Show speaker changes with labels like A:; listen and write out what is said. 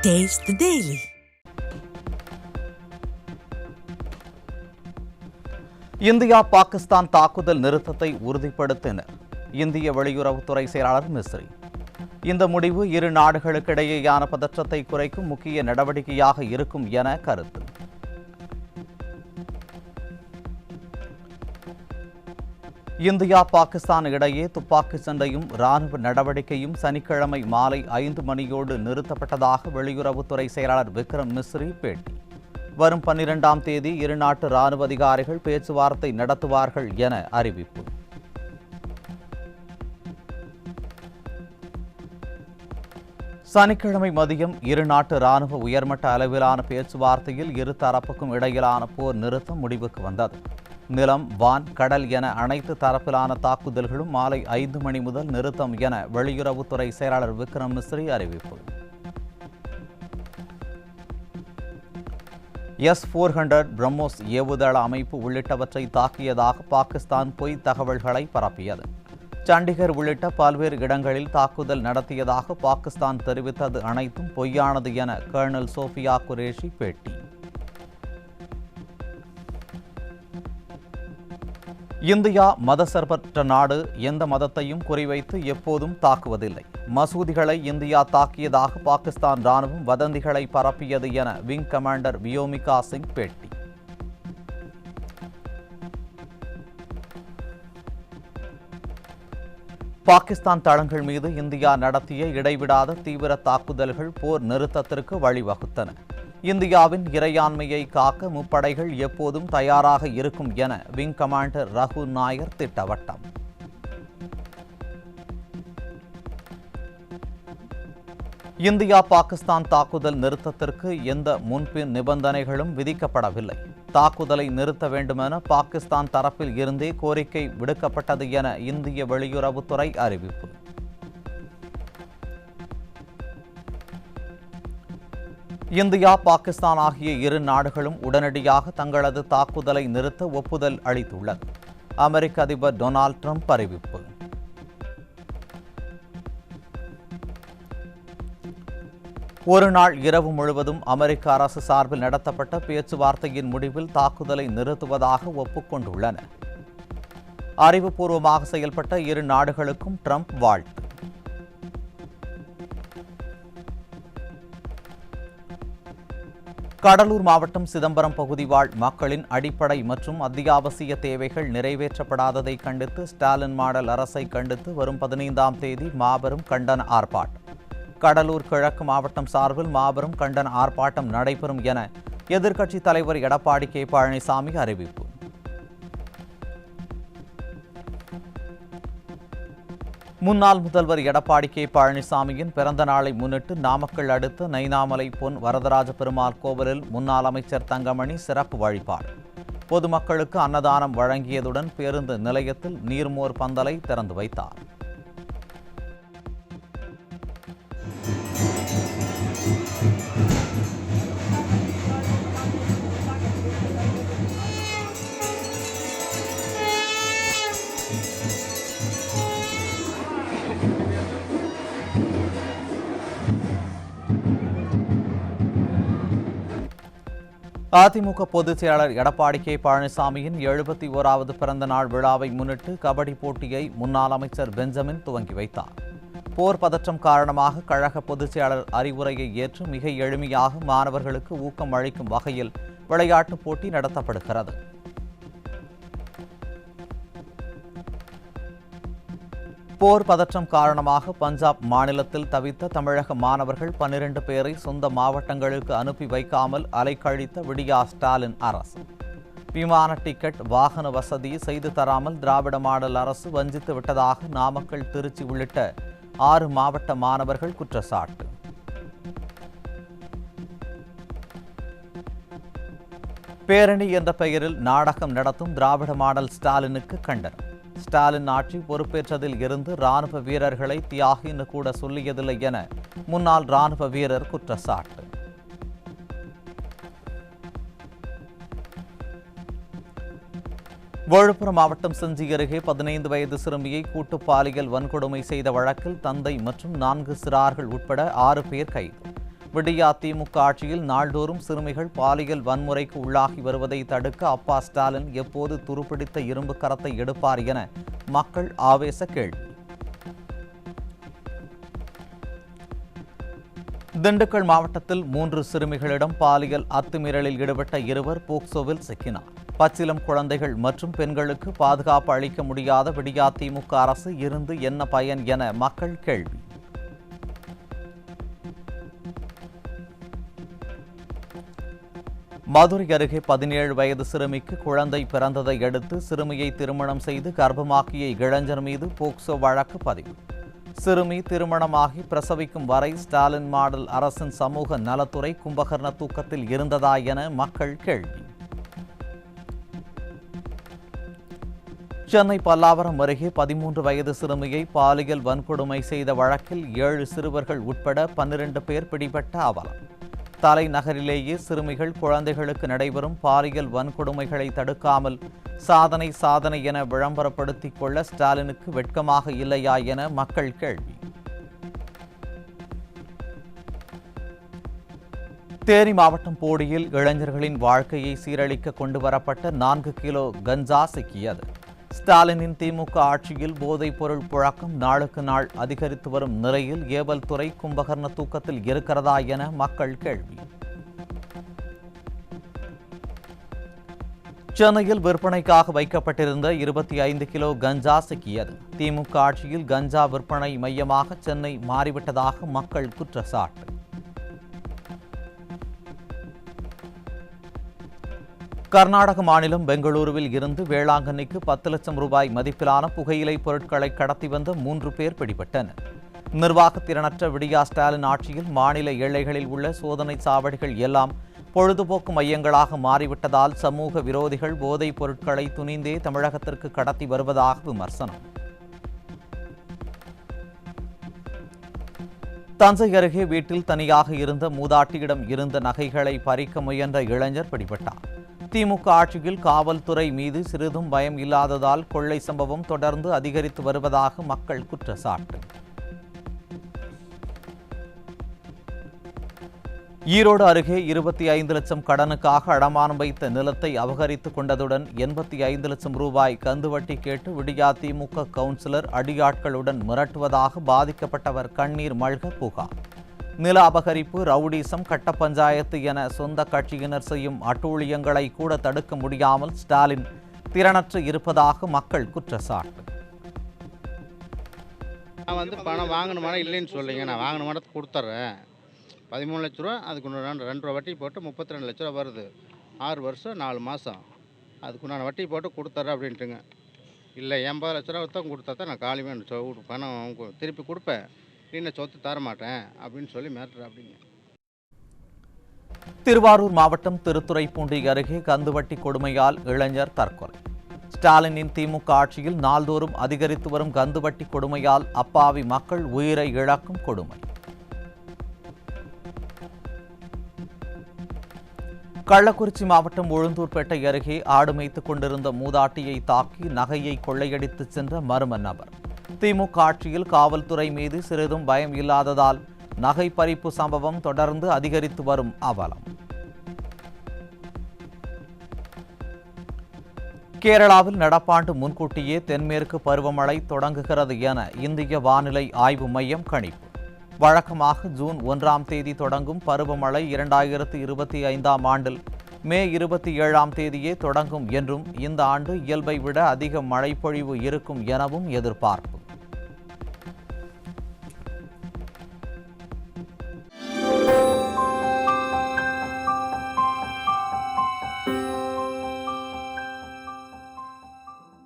A: Taste the Daily.
B: India Pakistan தாக்குதல் நிறுத்தத்தை உறுதிப்படுத்தினர் இந்திய வெளியுறவுத்துறை செயலாளர் மிஸ்ரி. இந்த முடிவு இரு நாடுகளுக்கிடையேயான பதற்றத்தை குறைக்கும் முக்கிய நடவடிக்கையாக இருக்கும் என கருத்து. இந்தியா பாகிஸ்தான் இடையே துப்பாக்கி சண்டையும் ராணுவ நடவடிக்கையும் சனிக்கிழமை மாலை 5 மணியோடு நிறுத்தப்பட்டதாக வெளியுறவுத்துறை செயலாளர் விக்ரம் மிஸ்ரி பேட்டி. வரும் 12ஆம் தேதி இரு நாட்டு ராணுவ அதிகாரிகள் பேச்சுவார்த்தை நடத்துவார்கள் என அறிவிப்பு. சனிக்கிழமை மதியம் இரு நாட்டு ராணுவ உயர்மட்ட அளவிலான பேச்சுவார்த்தையில் இரு தரப்புக்கும் இடையிலான போர் நிறுத்தம் முடிவுக்கு வந்தது. நிலம், வான், கடல் என அனைத்து தரப்பிலான தாக்குதல்களும் மாலை 5 மணி முதல் நிறுத்தம் என வெளியுறவுத்துறை செயலாளர் விக்ரம் மிஸ்ரி அறிவிப்பு. S-400 பிரம்மோஸ் ஏவுதள அமைப்பு உள்ளிட்டவற்றை தாக்கியதாக பாகிஸ்தான் பொய் தகவல்களை பரப்பியது. சண்டிகர் உள்ளிட்ட பல்வேறு இடங்களில் தாக்குதல் நடத்தியதாக பாகிஸ்தான் தெரிவித்தது அனைத்தும் பொய்யானது என கர்னல் சோஃபியா குரேஷி பேட்டி. இந்தியா மதசார்பற்ற நாடு, எந்த மதத்தையும் குறிவைத்து எப்போதும் தாக்குவதில்லை. மசூதிகளை இந்தியா தாக்கியதாக பாகிஸ்தான் ராணுவம் வதந்திகளை பரப்பியது என விங் கமாண்டர் வியோமிகா சிங் பேட்டி. பாகிஸ்தான் தளங்கள் மீது இந்தியா நடத்திய இடைவிடாத தீவிர தாக்குதல்கள் போர் நிறுத்தத்திற்கு வழிவகுத்தன. இந்தியாவின் இறையாண்மையை காக்க முப்படைகள் எப்போதும் தயாராக இருக்கும் என விங் கமாண்டர் ரகு நாயர் திட்டவட்டம். இந்தியா பாகிஸ்தான் தாக்குதல் நிறுத்தத்திற்கு எந்த முன்பின் நிபந்தனைகளும் விதிக்கப்படவில்லை. தாக்குதலை நிறுத்த வேண்டுமென பாகிஸ்தான் தரப்பில் இருந்தே கோரிக்கை விடுக்கப்பட்டது என இந்திய வெளியுறவுத்துறை அறிவிப்பு. இந்தியா பாகிஸ்தான் ஆகிய இரு நாடுகளும் உடனடியாக தங்களது தாக்குதலை நிறுத்த ஒப்புதல் அளித்துள்ளது. அமெரிக்க அதிபர் டொனால்ட் ட்ரம்ப் அறிவிப்பு. ஒரு நாள் இரவு முழுவதும் அமெரிக்க அரசு சார்பில் நடத்தப்பட்ட பேச்சுவார்த்தையின் முடிவில் தாக்குதலை நிறுத்துவதாக ஒப்புக்கொண்டுள்ளனர். அறிவுபூர்வமாக செயல்பட்ட இரு நாடுகளுக்கும் ட்ரம்ப் வாழ்த்து. கடலூர் மாவட்டம் சிதம்பரம் பகுதி வாழ் மக்களின் அடிப்படை மற்றும் அத்தியாவசிய தேவைகள் நிறைவேற்றப்படாததை கண்டித்து ஸ்டாலின் மாடல் அரசை கண்டித்து வரும் 15ஆம் தேதி மாபெரும் கண்டன ஆர்ப்பாட்டம். கடலூர் கிழக்கு மாவட்டம் சார்பில் மாபெரும் கண்டன ஆர்ப்பாட்டம் நடைபெறும் என எதிர்க்கட்சித் தலைவர் எடப்பாடி கே பழனிசாமி அறிவிப்பு. முன்னாள் முதல்வர் எடப்பாடி கே பழனிசாமியின் பிறந்த நாளை முன்னிட்டு நாமக்கல் அடுத்த நைனாமலை பொன் வரதராஜ பெருமாள் கோவிலில் முன்னாள் அமைச்சர் தங்கமணி சிறப்பு வழிபாடு. பொதுமக்களுக்கு அன்னதானம் வழங்கியதுடன் பேருந்து நிலையத்தில் நீர்மோர் பந்தலை திறந்து வைத்தார். அதிமுக பொதுச் செயலாளர் எடப்பாடி கே பழனிசாமியின் 71வது பிறந்த நாள் விழாவை முன்னிட்டு கபடி போட்டியை முன்னாள் அமைச்சர் பெஞ்சமின் துவங்கி வைத்தார். போர் பதற்றம் காரணமாக கழக பொதுச் செயலாளர் அறிவுரையை ஏற்று மிக எளிமையாக மாணவர்களுக்கு ஊக்கம் அளிக்கும் வகையில் விளையாட்டுப் போட்டி நடத்தப்படுகிறது. போர் பதற்றம் காரணமாக பஞ்சாப் மாநிலத்தில் தவித்த தமிழக மாணவர்கள் 12 பேரை சொந்த மாவட்டங்களுக்கு அனுப்பி வைக்காமல் அலைக்கழித்த விடியா ஸ்டாலின் அரசு. விமான டிக்கெட், வாகன வசதி செய்து தராமல் திராவிட மாடல் அரசு வஞ்சித்து விட்டதாக நாமக்கல், திருச்சி உள்ளிட்ட 6 மாவட்ட மாணவர்கள் குற்றச்சாட்டு. பேரணி என்ற பெயரில் நாடகம் நடத்தும் திராவிட மாடல் ஸ்டாலினுக்கு கண்டனம். ஸ்டாலின் ஆட்சி பொறுப்பேற்றதில் இருந்து ராணுவ வீரர்களை தியாகின்னு கூட சொல்லியதில்லை என முன்னாள் ராணுவ வீரர் குற்றச்சாட்டு. விழுப்புரம் மாவட்டம் செஞ்சி அருகே 15 வயது சிறுமியை கூட்டு பாலியல் வன்கொடுமை செய்த வழக்கில் தந்தை மற்றும் 4 சிறார்கள் உட்பட 6 பேர் கைது. விடியா திமுக ஆட்சியில் நாள்தோறும் சிறுமிகள் பாலியல் வன்முறைக்கு உள்ளாகி வருவதை தடுக்க அப்பா ஸ்டாலின் எப்போது துருப்பிடித்த இரும்பு கரத்தை எடுப்பார் என மக்கள் ஆவேச கேள்வி. திண்டுக்கல் மாவட்டத்தில் 3 சிறுமிகளிடம் பாலியல் அத்துமீறலில் ஈடுபட்ட 2 போக்சோவில் சிக்கினார். பச்சிளம் குழந்தைகள் மற்றும் பெண்களுக்கு பாதுகாப்பு அளிக்க முடியாத விடியா திமுக அரசு இருந்து என்ன பயன் என மக்கள் கேள்வி. மதுரை அருகே 17 வயது சிறுமிக்கு குழந்தை பிறந்ததை அடுத்து சிறுமியை திருமணம் செய்து கர்ப்பமாக்கிய இளைஞர் மீது போக்சோ வழக்கு பதிவு. சிறுமி திருமணமாகி பிரசவிக்கும் வரை ஸ்டாலின் மாடல் அரசின் சமூக நலத்துறை கும்பகர்ண தூக்கத்தில் இருந்ததா என மக்கள் கேள்வி. சென்னை பல்லாவரம் அருகே 13 வயது சிறுமியை பாலியல் வன்கொடுமை செய்த வழக்கில் 7 சிறுவர்கள் உட்பட 12 பேர் பிடிபட்ட அவலம். தலைநகரிலேயே சிறுமிகள் குழந்தைகளுக்கு நடைபெறும் பாலியல் வன்கொடுமைகளை தடுக்காமல் சாதனை என விளம்பரப்படுத்திக் கொள்ள ஸ்டாலினுக்கு வெட்கமாக இல்லையா என மக்கள் கேள்வி. தேனி மாவட்டம் போடியில் இளைஞர்களின் வாழ்க்கையை சீரழிக்க கொண்டுவரப்பட்ட 4 கிலோ கஞ்சா சிக்கியது. ஸ்டாலினின் திமுக ஆட்சியில் போதைப் பொருள் புழக்கம் நாளுக்கு நாள் அதிகரித்து வரும் நிலையில் ஏவல் துறை கும்பகர்ண தூக்கத்தில் இருக்கிறதா என மக்கள் கேள்வி. சென்னையில் விற்பனைக்காக வைக்கப்பட்டிருந்த 25 கிலோ கஞ்சா சிக்கியது. திமுக ஆட்சியில் கஞ்சா விற்பனை மையமாக சென்னை மாறிவிட்டதாக மக்கள் குற்றச்சாட்டு. கர்நாடக மாநிலம் பெங்களூருவில் இருந்து வேளாங்கண்ணிக்கு 10 லட்சம் ரூபாய் மதிப்பிலான புகையிலை பொருட்களை கடத்தி வந்த 3 பேர் பிடிபட்டனர். நிர்வாக திறனற்ற விடியா ஸ்டாலின் ஆட்சியில் மாநில எல்லைகளில் உள்ள சோதனை சாவடிகள் எல்லாம் பொழுதுபோக்கு மையங்களாக மாறிவிட்டதால் சமூக விரோதிகள் போதைப் பொருட்களை துணிந்தே தமிழகத்திற்கு கடத்தி வருவதாக விமர்சனம். தஞ்சை அருகே வீட்டில் தனியாக இருந்த மூதாட்டியிடம் இருந்த நகைகளை பறிக்க முயன்ற இளைஞர் பிடிபட்டார். திமுக ஆட்சியில் காவல்துறை மீது சிறிதும் பயம் இல்லாததால் கொள்ளை சம்பவம் தொடர்ந்து அதிகரித்து வருவதாக மக்கள் குற்றச்சாட்டு. ஈரோடு அருகே 25 லட்சம் கடனுக்காக அடமானம் வைத்த நிலத்தை அபகரித்துக் கொண்டதுடன் 85 லட்சம் ரூபாய் கந்துவட்டி கேட்டு விடியா திமுக கவுன்சிலர் அடியாட்களுடன் மிரட்டுவதாக பாதிக்கப்பட்டவர் கண்ணீர் மல்க புகார். நில அபகரிப்பு, ரவுடிசம், கட்ட பஞ்சாயத்து என சொந்த கட்சியினர் செய்யும் அட்டூழியங்களை கூட தடுக்க முடியாமல் ஸ்டாலின் திறனற்று இருப்பதாக மக்கள் குற்றச்சாட்டு.
A: நான் பணம் வாங்கணுமான இல்லைன்னு சொல்லிங்க, நான் வாங்கணுமான கொடுத்துட்றேன். 13 லட்ச ரூபா, அதுக்கு 2 ரூபா வட்டி போட்டு 32 லட்ச ரூபா வருது. 6 வருஷம் 4 மாதம் அதுக்கு நான் வட்டி போட்டு கொடுத்துட்றேன் அப்படின்ட்டுங்க. இல்லை 80 லட்ச ரூபா தான் கொடுத்தா தான் நான் காலிமே பணம் திருப்பி கொடுப்பேன், இன்னும் சொத்து தரமாட்டேன் அப்படின்னு சொல்லி மிரட்டுறேன் அப்படிங்க.
B: திருவாரூர் மாவட்டம் திருத்துறைப்பூண்டி அருகே கந்துவட்டி கொடுமையால் இளைஞர் தற்கொலை. ஸ்டாலினின் திமுக ஆட்சியில் நாள்தோறும் அதிகரித்து வரும் கந்துவட்டி கொடுமையால் அப்பாவி மக்கள் உயிரை இழக்கும் கொடுமை. கள்ளக்குறிச்சி மாவட்டம் உளுந்தூர்பேட்டை அருகே ஆடு மேய்த்துக் கொண்டிருந்த மூதாட்டியை தாக்கி நகையை கொள்ளையடித்து சென்ற மர்ம நபர். திமுக ஆட்சியில் காவல்துறை மீது சிறிதும் பயம் இல்லாததால் நகை பறிப்பு சம்பவம் தொடர்ந்து அதிகரித்து வரும் அவலம். கேரளாவில் நடப்பாண்டு முன்கூட்டியே தென்மேற்கு பருவமழை தொடங்குகிறது என இந்திய வானிலை ஆய்வு மையம் கணிப்பு. வழக்கமாக ஜூன் 1ஆம் தேதி தொடங்கும் பருவமழை 2025ஆம் ஆண்டில் மே 27ஆம் தேதியே தொடங்கும் என்றும் இந்த ஆண்டு இயல்பை விட அதிக மழைப்பொழிவு இருக்கும் எனவும் எதிர்பார்ப்பு.